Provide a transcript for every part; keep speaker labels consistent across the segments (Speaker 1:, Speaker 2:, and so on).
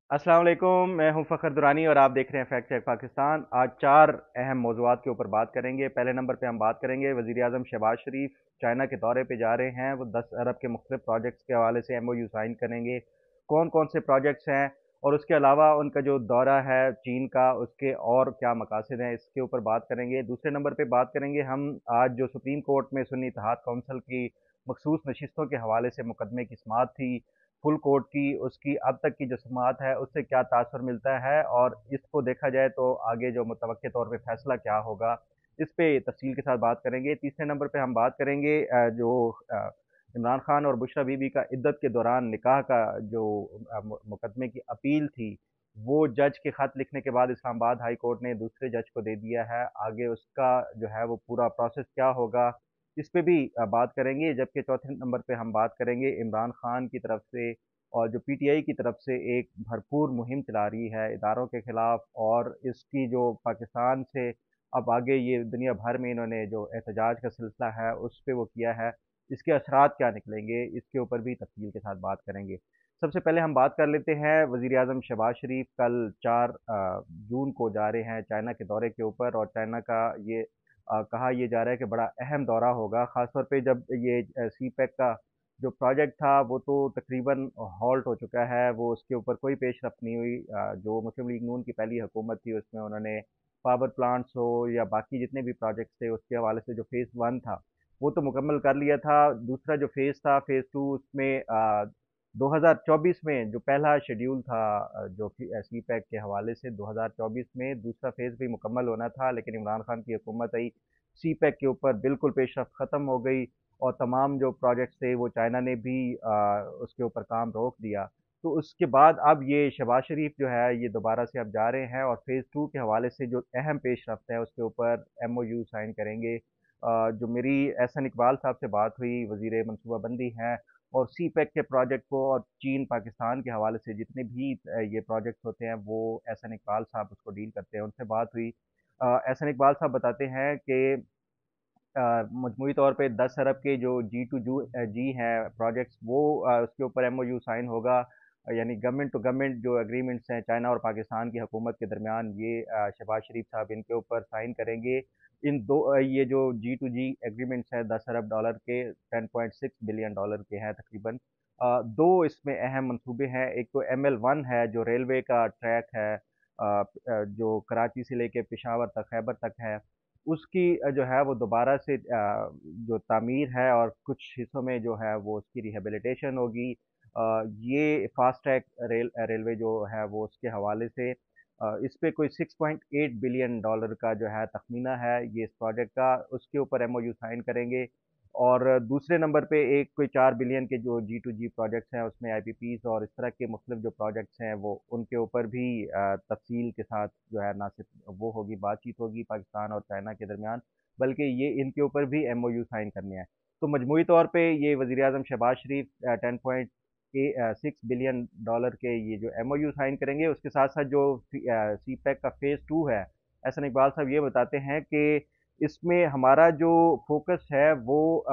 Speaker 1: अस्सलाम वालेकुम। मैं हूं फ़खर दुरानी और आप देख रहे हैं फैक्ट चेक पाकिस्तान। आज चार अहम मौज़ूआत के ऊपर बात करेंगे। पहले नंबर पे हम बात करेंगे वज़ीर आज़म शहबाज शरीफ चाइना के दौरे पे जा रहे हैं। वो 10 अरब के मुख्तलिफ प्रोजेक्ट्स के हवाले से एमओयू साइन करेंगे। कौन कौन से प्रोजेक्ट्स हैं और उसके अलावा उनका जो दौरा है चीन का, उसके और क्या मकासद हैं, इसके ऊपर बात करेंगे। दूसरे नंबर पे बात करेंगे हम आज जो सुप्रीम कोर्ट में सुन्नी इत्तेहाद कौंसिल की मखसूस नशिस्तों के हवाले से मुकदमे की समाअत थी फुल कोर्ट की, उसकी अब तक की जो समाअत है उससे क्या तासर मिलता है और इसको देखा जाए तो आगे जो मुतवक्के तौर पे फैसला क्या होगा, इस पे तफसील के साथ बात करेंगे। तीसरे नंबर पे हम बात करेंगे इमरान खान और बुशरा बीबी का इद्दत के दौरान निकाह का जो मुकदमे की अपील थी, वो जज के खत लिखने के बाद इस्लामाबाद हाई कोर्ट ने दूसरे जज को दे दिया है। आगे उसका जो है वो पूरा प्रोसेस क्या होगा, इस पे भी बात करेंगे। जबकि चौथे नंबर पे हम बात करेंगे इमरान खान की तरफ से और जो पीटीआई की तरफ से एक भरपूर मुहिम चला रही है इदारों के खिलाफ, और इसकी जो पाकिस्तान से अब आगे ये दुनिया भर में इन्होंने जो एहतजाज का सिलसिला है उस पे वो किया है, इसके असरात क्या निकलेंगे, इसके ऊपर भी तफसील के साथ बात करेंगे। सबसे पहले हम बात कर लेते हैं वज़ीर आज़म शहबाज शरीफ कल 4 जून को जा रहे हैं चाइना के दौरे के ऊपर, और चाइना का ये कहा यह जा रहा है कि बड़ा अहम दौरा होगा, ख़ासतौर पे जब ये सी पैक का जो प्रोजेक्ट था वो तो तकरीबन हॉल्ट हो चुका है, वो उसके ऊपर कोई पेशरफ्त नहीं हुई। जो मुस्लिम लीग नून की पहली हुकूमत थी उसमें उन्होंने पावर प्लांट्स हो या बाकी जितने भी प्रोजेक्ट्स थे उसके हवाले से जो फ़ेज़ 1 था वो तो मुकम्मल कर लिया था। दूसरा जो फ़ेज़ था फ़ेज़ 2, उसमें 2024 में जो पहला शेड्यूल था, जो कि सी पैक के हवाले से 2024 में दूसरा फ़ेज़ भी मुकम्मल होना था, लेकिन इमरान खान की हुकूमत आई, सी पैक के ऊपर बिल्कुल पेशरफ्त ख़त्म हो गई और तमाम जो प्रोजेक्ट्स थे वो चाइना ने भी उसके ऊपर काम रोक दिया। तो उसके बाद अब ये शहबाज शरीफ जो है ये दोबारा से अब जा रहे हैं और फ़ेज़ 2 के हवाले से जो अहम पेशरफ्त है उसके ऊपर एमओयू साइन करेंगे। जो मेरी एहसन इकबाल साहब से बात हुई, वज़ीर मनसूबाबंदी हैं, और सी पैक के प्रोजेक्ट को और चीन पाकिस्तान के हवाले से जितने भी ये प्रोजेक्ट्स होते हैं वो एहसन इकबाल साहब उसको डील करते हैं, उनसे बात हुई। एहसन इकबाल साहब बताते हैं कि मजमूई तौर पे 10 अरब के जो जी हैं प्रोजेक्ट्स, वो उसके ऊपर एमओयू साइन होगा। यानी गवर्नमेंट टू गवर्नमेंट जो एग्रीमेंट्स हैं चाइना और पाकिस्तान की हुकूमत के दरमियान, ये शहबाज शरीफ साहब इनके ऊपर साइन करेंगे। ये जो जी एग्रीमेंट्स हैं $10 अरब के 10.6 बिलियन के हैं तकरीबन। दो इसमें अहम मंसूबे हैं, एक तो ML1 है जो रेलवे का ट्रैक है, जो कराची से लेके पेशावर तक, खैबर तक है, उसकी जो है वो दोबारा से जो तामीर है और कुछ हिस्सों में जो है वो उसकी रिहेबिलिटेशन होगी। ये फास्ट ट्रैक रेलवे जो है वो उसके हवाले से इस पे कोई $6.8 बिलियन का जो है तखमीना है ये इस प्रोजेक्ट का, उसके ऊपर एमओयू साइन करेंगे। और दूसरे नंबर पे एक कोई 4 बिलियन के जो जी प्रोजेक्ट्स हैं उसमें आईपीपीज और इस तरह के मुख्तलिफ जो प्रोजेक्ट्स हैं वो उनके ऊपर भी तफसील के साथ जो है ना सिर्फ वो होगी, बातचीत होगी पाकिस्तान और चाइना के दरमियान, बल्कि ये इनके ऊपर भी एमओयू साइन करने हैं। तो मजमूई तौर पे ये वज़ीर आज़म शहबाज शरीफ 10.6 बिलियन के ये जो एमओयू साइन करेंगे, उसके साथ साथ जो सी पैक का फ़ेज़ 2 है, एहसन इकबाल साहब ये बताते हैं कि इसमें हमारा जो फोकस है वो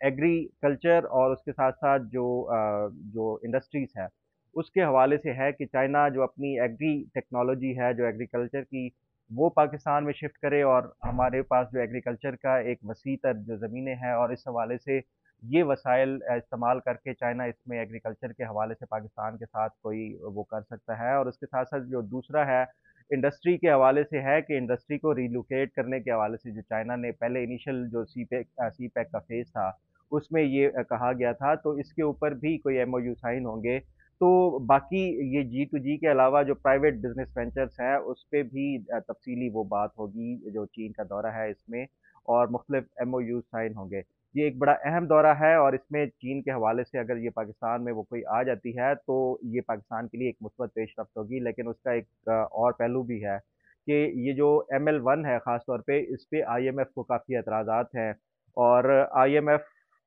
Speaker 1: एग्रीकल्चर और उसके साथ साथ जो इंडस्ट्रीज़ है उसके हवाले से है कि चाइना जो अपनी एग्री टेक्नोलॉजी है जो एग्रीकल्चर की, वो पाकिस्तान में शिफ्ट करे, और हमारे पास जो एग्रीकल्चर का एक वसी तर जो ज़मीनें हैं, और इस हवाले से ये वसाइल इस्तेमाल करके चाइना इसमें एग्रीकल्चर के हवाले से पाकिस्तान के साथ कोई वो कर सकता है। और उसके साथ साथ जो दूसरा है इंडस्ट्री के हवाले से है कि इंडस्ट्री को रिलोकेट करने के हवाले से जो चाइना ने पहले इनिशियल जो सी पैक का फेज था उसमें ये कहा गया था, तो इसके ऊपर भी कोई एमओयू साइन होंगे। तो बाकी ये जी के अलावा जो प्राइवेट बिजनेस वेंचर्स हैं उस पे भी तफसीली वो बात होगी जो चीन का दौरा है इसमें, और मुख्तलिफ एमओयू साइन होंगे। ये एक बड़ा अहम दौरा है और इसमें चीन के हवाले से अगर ये पाकिस्तान में वो कोई आ जाती है तो ये पाकिस्तान के लिए एक मुस्बत पेशरफ्त होगी, लेकिन उसका एक और पहलू भी है कि ये जो ML1 है ख़ास तौर पे, इस पे IMF को काफ़ी एतराज़ात हैं, और IMF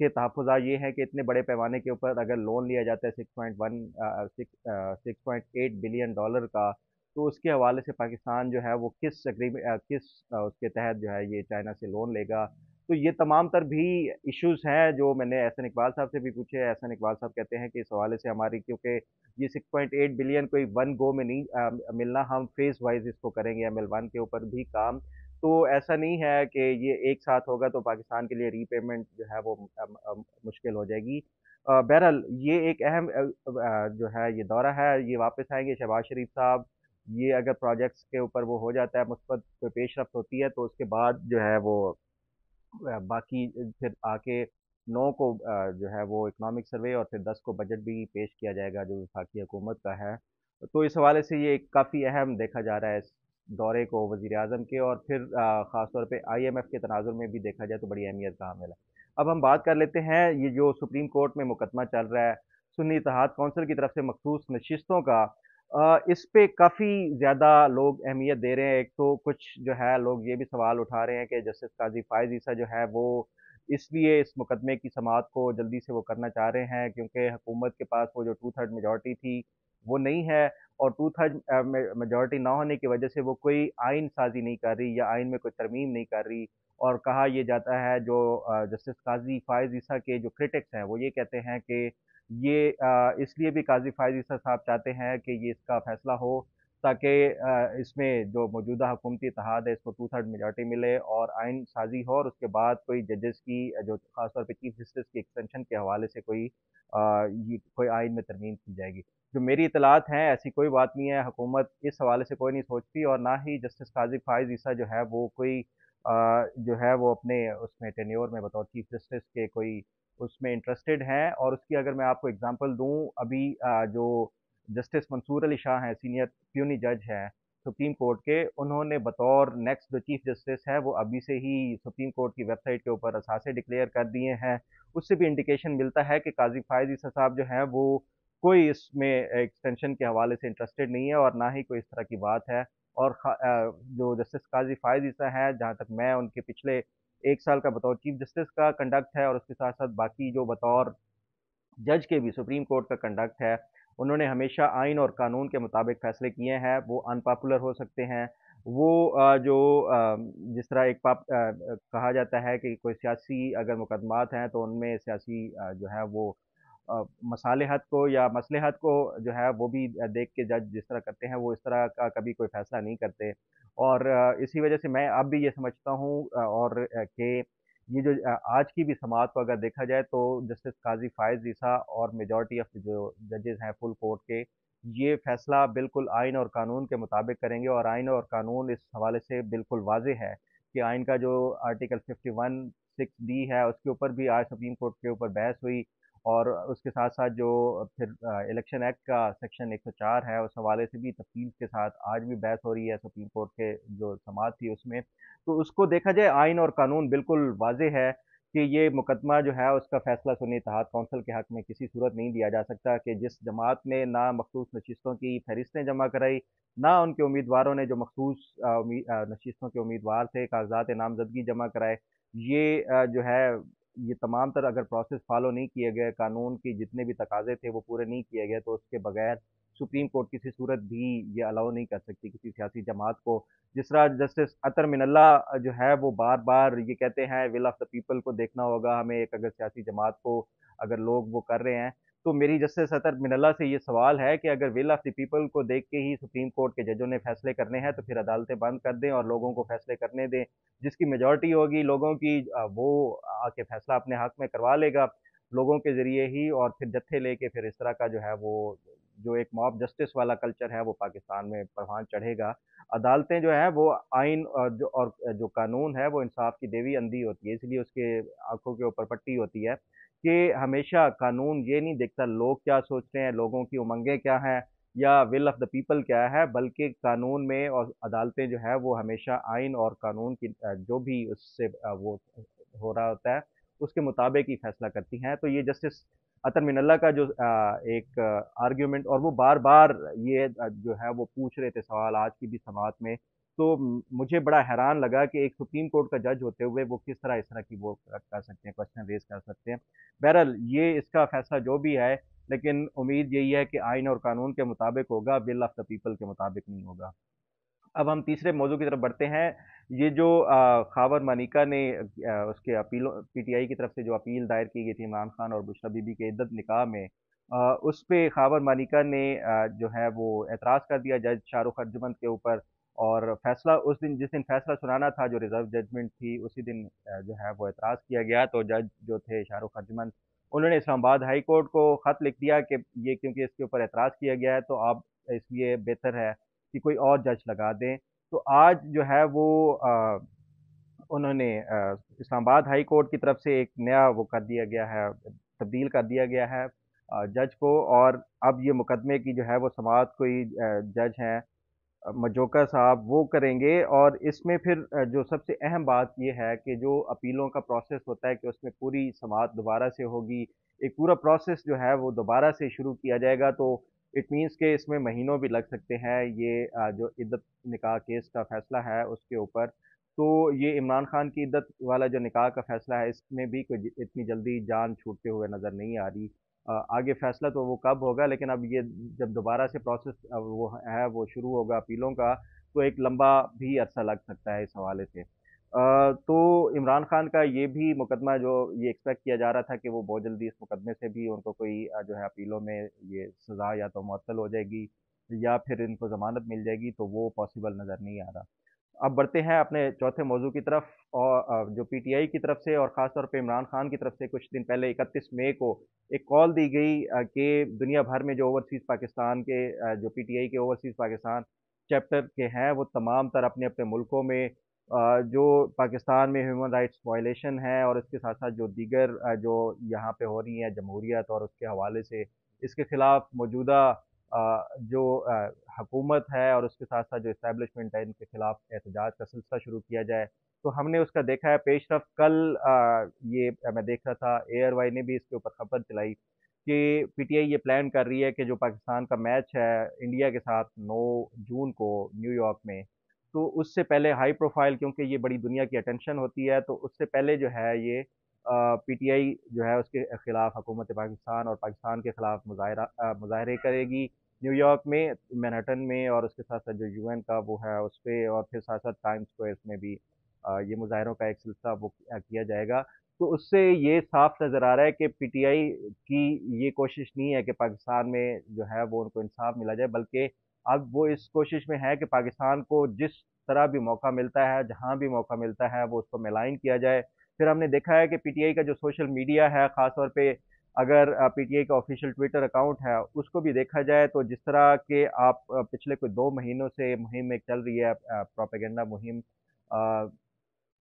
Speaker 1: के तहफ़्फ़ुज़ात ये हैं कि इतने बड़े पैमाने के ऊपर अगर लोन लिया जाता है 6.8 बिलियन का, तो उसके हवाले से पाकिस्तान जो है वो किस उसके तहत जो है ये चाइना से लोन लेगा। तो ये तमाम तर भी इश्यूज़ हैं जो मैंने एहसन इकबाल साहब से भी पूछे। एहसन इकबाल साहब कहते हैं कि इस हवाले से हमारी, क्योंकि ये 6.8 बिलियन कोई वन गो में नहीं मिलना, हम फेज़ वाइज़ इसको करेंगे एमएल1 के ऊपर भी काम। तो ऐसा नहीं है कि ये एक साथ होगा तो पाकिस्तान के लिए रीपेमेंट जो है वो मुश्किल हो जाएगी। बहरहाल ये एक अहम जो है ये दौरा है, ये वापस आएँगे शहबाज शरीफ साहब। ये अगर प्रोजेक्ट्स के ऊपर वो हो जाता है, मुस्बत कोई पेशरफ्त होती है, तो उसके बाद जो है वो बाकी फिर आके 9 को जो है वो इकोनॉमिक सर्वे और फिर 10 को बजट भी पेश किया जाएगा जो वफाकी हुकूमत का है। तो इस हवाले से ये काफ़ी अहम देखा जा रहा है इस दौरे को वज़ीर आज़म के, और फिर ख़ास तौर पे आईएमएफ के तनाज़ुर में भी देखा जाए तो बड़ी अहमियत का हामिल है। अब हम बात कर लेते हैं ये जो सुप्रीम कोर्ट में मुकदमा चल रहा है सुन्नी इत्तेहाद कौंसिल की तरफ से मखसूस नशिस्तों का। इस पे काफ़ी ज़्यादा लोग अहमियत दे रहे हैं। एक तो कुछ जो है लोग ये भी सवाल उठा रहे हैं कि जस्टिस काज़ी फ़ाइज़ ईसा जो है वो इसलिए इस मुकदमे की समाअत को जल्दी से वो करना चाह रहे हैं क्योंकि हुकूमत के पास वो जो टू थर्ड मेजॉरिटी थी वो नहीं है, और टू थर्ड मेजॉरिटी ना होने की वजह से वो कोई आइन साजी नहीं कर रही या आइन में कोई तरमीम नहीं कर रही। और कहा यह जाता है जो जस्टिस काज़ी फ़ाइज़ ईसा के जो क्रिटिक्स हैं वो ये कहते हैं कि ये इसलिए भी काज़ी फ़ाइज़ ईसा साहब चाहते हैं कि ये इसका फ़ैसला हो ताकि इसमें जो मौजूदा हुकूमती इत्तेहाद है इसको टू थर्ड मेजॉरिटी मिले और आइन साजी हो, और उसके बाद कोई जजेस की जो खासतौर पे चीफ जस्टिस की एक्सटेंशन के हवाले से ये कोई आइन में तरमीम की जाएगी। जो मेरी इतलात हैं ऐसी कोई बात नहीं है, हुकूमत इस हवाले से कोई नहीं सोचती, और ना ही जस्टिस काज़ी फ़ाइज़ ईसा जो है वो कोई जो है वो अपने उसमें टेन्योर में बतौर चीफ जस्टिस के कोई उसमें इंटरेस्टेड हैं। और उसकी अगर मैं आपको एग्जांपल दूं, अभी जो जस्टिस मंसूर अली शाह हैं, सीनियर प्यूनी जज हैं सुप्रीम कोर्ट के, उन्होंने बतौर नेक्स्ट जो चीफ जस्टिस है वो अभी से ही सुप्रीम कोर्ट की वेबसाइट के ऊपर असासे डिक्लेयर कर दिए हैं। उससे भी इंडिकेशन मिलता है कि काजी फायद ईसा साहब जो हैं वो कोई इसमें एक्सटेंशन के हवाले से इंटरेस्टेड नहीं है और ना ही कोई इस तरह की बात है। और जो जस्टिस काजी फायद ईसा है, जहाँ तक मैं उनके पिछले 1 साल का बतौर चीफ जस्टिस का कंडक्ट है और उसके साथ साथ बाकी जो बतौर जज के भी सुप्रीम कोर्ट का कंडक्ट है, उन्होंने हमेशा आइन और कानून के मुताबिक फैसले किए हैं। वो अनपॉपुलर हो सकते हैं, वो जिस तरह कहा जाता है कि कोई सियासी अगर मुकदमात हैं तो उनमें सियासी जो है वो मसालेहत को या मसलहत को जो है वो भी देख के जज जिस तरह करते हैं वो इस तरह का कभी कोई फैसला नहीं करते। और इसी वजह से मैं अब भी ये समझता हूँ कि ये जो आज की भी समाअत को अगर देखा जाए तो जस्टिस काजी फायज ईसा और मेजॉरिटी ऑफ जो जजेस हैं फुल कोर्ट के, ये फैसला बिल्कुल आइन और कानून के मुताबिक करेंगे। और आइन और कानून इस हवाले से बिल्कुल वाज़ेह है कि आइन का जो आर्टिकल 51(6)(d है उसके ऊपर भी आज सुप्रीम कोर्ट के ऊपर बहस हुई, और उसके साथ साथ जो फिर इलेक्शन एक्ट का सेक्शन 104 है उस हवाले से भी तफसील के साथ आज भी बहस हो रही है सुप्रीम कोर्ट के जो समाअत थी उसमें। तो उसको देखा जाए आइन और कानून बिल्कुल वाज़ेह है कि ये मुकदमा जो है उसका फैसला सुन्नी इत्तेहाद कौंसिल के हक में किसी सूरत नहीं दिया जा सकता, कि जिस जमात ने ना मखसूस नशिस्तों की फहरिस्तें जमा कराई, ना उनके उम्मीदवारों ने जो मखसूस नशिस्तों के उम्मीदवार थे कागजात नामजदगी जमा कराए, ये जो है ये तमाम तर अगर प्रोसेस फॉलो नहीं किए गए, कानून की जितने भी तकाजे थे वो पूरे नहीं किए गए, तो उसके बगैर सुप्रीम कोर्ट किसी सूरत भी ये अलाउ नहीं कर सकती किसी सियासी जमात को। जिस तरह जस्टिस अतर मिनल्ला जो है वो बार बार ये कहते हैं विल ऑफ द पीपल को देखना होगा हमें, एक अगर सियासी जमात को अगर लोग वो कर रहे हैं, तो मेरी जस्टिस अतर मिनल्ला से ये सवाल है कि अगर विल ऑफ द पीपल को देख के ही सुप्रीम कोर्ट के जजों ने फैसले करने हैं तो फिर अदालतें बंद कर दें और लोगों को फैसले करने दें। जिसकी मेजॉरिटी होगी लोगों की वो आके फैसला अपने हक में करवा लेगा लोगों के ज़रिए ही, और फिर जत्थे लेके फिर इस तरह का जो है वो जो एक मॉब जस्टिस वाला कल्चर है वो पाकिस्तान में परवान चढ़ेगा। अदालतें जो है वो आइन और जो कानून है वो इंसाफ की देवी अंधी होती है, इसलिए उसके आंखों के ऊपर पट्टी होती है कि हमेशा कानून ये नहीं देखता लोग क्या सोच रहे हैं, लोगों की उमंगें क्या हैं या विल ऑफ द पीपल क्या है, बल्कि कानून में और अदालतें जो है वो हमेशा आइन और कानून की जो भी उससे वो हो रहा होता है उसके मुताबिक ही फैसला करती हैं। तो ये जस्टिस अतर मिनल्ला का जो एक आर्ग्यूमेंट, और वो बार बार ये जो है वो पूछ रहे थे सवाल आज की भी समाअत में, तो मुझे बड़ा हैरान लगा कि एक सुप्रीम कोर्ट का जज होते हुए वो किस तरह इस तरह की वो कर सकते हैं, क्वेश्चन रेज कर सकते हैं। बहरहाल ये इसका फैसला जो भी है, लेकिन उम्मीद यही है कि आइन और कानून के मुताबिक होगा, विल ऑफ द पीपल के मुताबिक नहीं होगा। अब हम तीसरे मौजू की तरफ बढ़ते हैं। ये जो खावर मानिका ने उसके अपीलों पीटीआई की तरफ से जो अपील दायर की गई थी इमरान खान और बुशरा बीबी के इद्दत निकाह में, उस पे खावर मानिका ने जो है वो एतराज़ कर दिया जज शाहरुख अर्जुमंद के ऊपर। और फैसला उस दिन, जिस दिन फैसला सुनाना था, जो रिजर्व जजमेंट थी, उसी दिन जो है वो एतराज़ किया गया। तो जज जो थे शाहरुख अर्जुमंद, उन्होंने इस्लामाबाद हाई कोर्ट को ख़त लिख दिया कि ये क्योंकि इसके ऊपर एतराज़ किया गया है, तो आप इसलिए बेहतर है कि कोई और जज लगा दें। तो आज जो है वो उन्होंने इस्लामाबाद हाई कोर्ट की तरफ से एक नया वो कर दिया गया है, तब्दील कर दिया गया है जज को। और अब ये मुकदमे की जो है वो समाअत कोई जज हैं मजोका साहब वो करेंगे। और इसमें फिर जो सबसे अहम बात ये है कि जो अपीलों का प्रोसेस होता है कि उसमें पूरी समाअत दोबारा से होगी, एक पूरा प्रोसेस जो है वो दोबारा से शुरू किया जाएगा। तो इट मीन्स के इसमें महीनों भी लग सकते हैं। ये जो इद्दत निकाह केस का फैसला है उसके ऊपर, तो ये इमरान खान की इद्दत वाला जो निकाह का फैसला है, इसमें भी कोई इतनी जल्दी जान छूटते हुए नज़र नहीं आ रही। आगे फैसला तो वो कब होगा, लेकिन अब ये जब दोबारा से प्रोसेस वो है वो शुरू होगा अपीलों का, तो एक लंबा भी अरसा लग सकता है इस हवाले से। तो इमरान खान का ये भी मुकदमा, जो ये एक्सपेक्ट किया जा रहा था कि वो बहुत जल्दी इस मुकदमे से भी उनको कोई जो है अपीलों में ये सज़ा या तो मुअत्तल हो जाएगी या फिर इनको ज़मानत मिल जाएगी, तो वो पॉसिबल नज़र नहीं आ रहा। अब बढ़ते हैं अपने चौथे मौजू की तरफ। और जो पीटीआई की तरफ से और ख़ास तौर पे इमरान खान की तरफ से कुछ दिन पहले 31 मई को एक कॉल दी गई कि दुनिया भर में जो ओवरसीज़ पाकिस्तान के जो पीटीआई के ओवरसीज़ पाकिस्तान चैप्टर के हैं, वो तमाम तर अपने अपने मुल्कों में जो पाकिस्तान में ह्यूमन राइट्स वायलेशन है और इसके साथ साथ जो दीगर जो यहाँ पे हो रही है जमहूरियत और उसके हवाले से, इसके खिलाफ मौजूदा जो हुकूमत है और उसके साथ साथ जो इस्टेब्लिशमेंट है, इनके खिलाफ एहतजाज का सिलसिला शुरू किया जाए। तो हमने उसका देखा है पेशरफ। कल ये मैं देख रहा था, एयरवाई ने भी इसके ऊपर खबर चलाई कि पीटीआई ये प्लान कर रही है कि जो पाकिस्तान का मैच है इंडिया के साथ 9 जून को न्यूयॉर्क में, तो उससे पहले हाई प्रोफाइल, क्योंकि ये बड़ी दुनिया की अटेंशन होती है, तो उससे पहले जो है ये पीटीआई जो है उसके खिलाफ हुकूमत पाकिस्तान और पाकिस्तान के खिलाफ मुजाहरे करेगी न्यूयॉर्क में, मैनहट्टन में, और उसके साथ साथ जो यूएन का वो है उस पे, और फिर साथ साथ टाइम स्क्वायर में भी ये मुजाहरों का एक सिलसिला वो किया जाएगा। तो उससे ये साफ नज़र आ रहा है कि पीटीआई की ये कोशिश नहीं है कि पाकिस्तान में जो है वो उनको इंसाफ मिला जाए, बल्कि अब वो इस कोशिश में है कि पाकिस्तान को जिस तरह भी मौका मिलता है, जहाँ भी मौका मिलता है, वो उसको मेलाइन किया जाए। फिर हमने देखा है कि पीटीआई का जो सोशल मीडिया है, ख़ास तौर पे अगर पीटीआई का ऑफिशियल ट्विटर अकाउंट है, उसको भी देखा जाए, तो जिस तरह के आप पिछले कोई 2 महीनों से मुहिम एक चल रही है, प्रोपेगेंडा मुहिम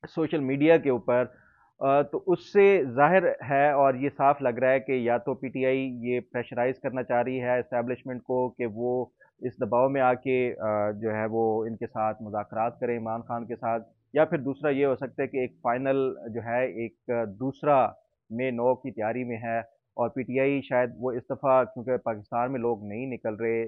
Speaker 1: सोशल मीडिया के ऊपर, तो उससे ज़ाहिर है और ये साफ लग रहा है कि या तो पीटीआई ये प्रेशराइज़ करना चाह रही है एस्टेब्लिशमेंट को कि वो इस दबाव में आके जो है वो इनके साथ मुज़ाकरात करें इमरान खान के साथ, या फिर दूसरा ये हो सकता है कि एक फ़ाइनल जो है एक दूसरा में 9 की तैयारी में है। और पीटीआई शायद वो इस दफ़ा, क्योंकि पाकिस्तान में लोग नहीं निकल रहे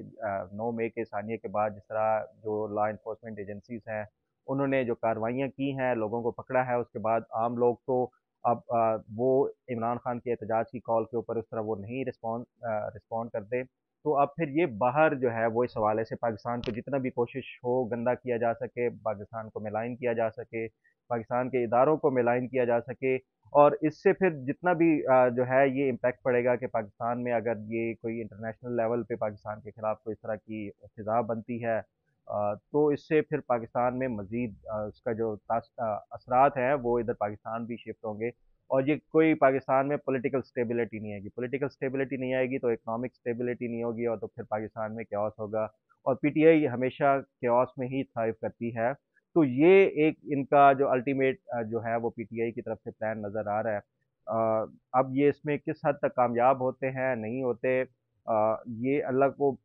Speaker 1: 9 मई के सानिये के बाद, जिस तरह जो लॉ इन्फोर्समेंट एजेंसीज़ हैं उन्होंने जो कार्रवाइयाँ की हैं, लोगों को पकड़ा है, उसके बाद आम लोग तो अब वो इमरान खान के एहतजाज की कॉल के ऊपर उस तरह वो नहीं रिस्पॉन्ड करते। तो अब फिर ये बाहर जो है वो इस हवाले से पाकिस्तान को जितना भी कोशिश हो गंदा किया जा सके, पाकिस्तान को मिलाइन किया जा सके, पाकिस्तान के इदारों को मिलाइन किया जा सके, और इससे फिर जितना भी जो है ये इम्पैक्ट पड़ेगा कि पाकिस्तान में अगर ये कोई इंटरनेशनल लेवल पे पाकिस्तान के खिलाफ कोई इस तरह की फिजा बनती है, तो इससे फिर पाकिस्तान में मज़ीद उसका जो असरात हैं वो इधर पाकिस्तान भी शिफ्ट होंगे। और ये कोई पाकिस्तान में पॉलिटिकल स्टेबिलिटी नहीं आएगी, पॉलिटिकल स्टेबिलिटी नहीं आएगी तो इकोनॉमिक स्टेबिलिटी नहीं होगी, और तो फिर पाकिस्तान में केओस होगा। और पीटीआई हमेशा केओस में ही थ्राइव करती है। तो ये एक इनका जो अल्टीमेट जो है वो पीटीआई की तरफ से प्लान नज़र आ रहा है। अब ये इसमें किस हद तक कामयाब होते हैं नहीं होते, ये अल्लाह को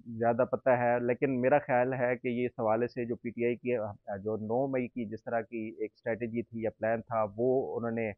Speaker 1: ज़्यादा पता है, लेकिन मेरा ख़्याल है कि ये इस हवाले से जो पीटीआई की जो 9 मई की जिस तरह की एक स्ट्रैटेजी थी या प्लान था, वो उन्होंने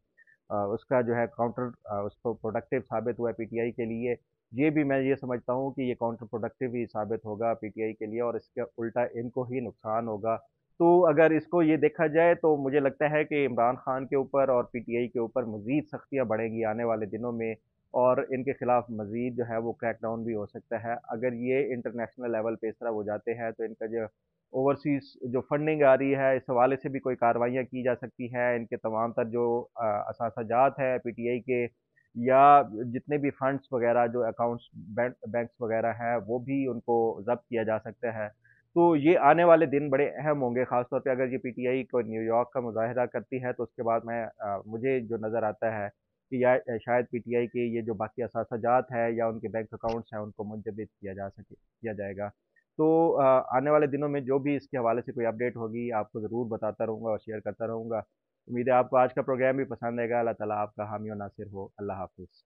Speaker 1: उसका जो है काउंटर उसको प्रोडक्टिव साबित हुआ है पीटीआई के लिए। ये भी मैं ये समझता हूँ कि ये काउंटर प्रोडक्टिव ही साबित होगा पीटीआई के लिए, और इसके उल्टा इनको ही नुकसान होगा। तो अगर इसको ये देखा जाए तो मुझे लगता है कि इमरान खान के ऊपर और पीटीआई के ऊपर मज़ीद सख्तियाँ बढ़ेंगी आने वाले दिनों में। और इनके खिलाफ मजीद जो है वो क्रैकडाउन भी हो सकता है। अगर ये इंटरनेशनल लेवल पे इस तरह हो जाते हैं तो इनका जो ओवरसीज जो फंडिंग आ रही है इस हवाले से भी कोई कार्रवाइयाँ की जा सकती हैं। इनके तमाम तर जो असासाजात है पीटीआई के, या जितने भी फंड्स वगैरह जो अकाउंट्स बैंक्स वगैरह हैं वो भी उनको जब्त किया जा सकता है। तो ये आने वाले दिन बड़े अहम होंगे, खासतौर पे अगर ये पीटीआई को न्यूयॉर्क का मुजाहिरा करती है तो उसके बाद मुझे जो नज़र आता है कि शायद पीटीआई के ये जो बाकी असासाजात है या उनके बैंक अकाउंट्स हैं उनको मुंजमद किया जाएगा। तो आने वाले दिनों में जो भी इसके हवाले से कोई अपडेट होगी आपको ज़रूर बताता रहूँगा और शेयर करता रहूँगा। उम्मीद है आपको आज का प्रोग्राम भी पसंद आएगा। अल्लाह ताला आपका हामी और नासिर हो। अल्लाह हाफिज़।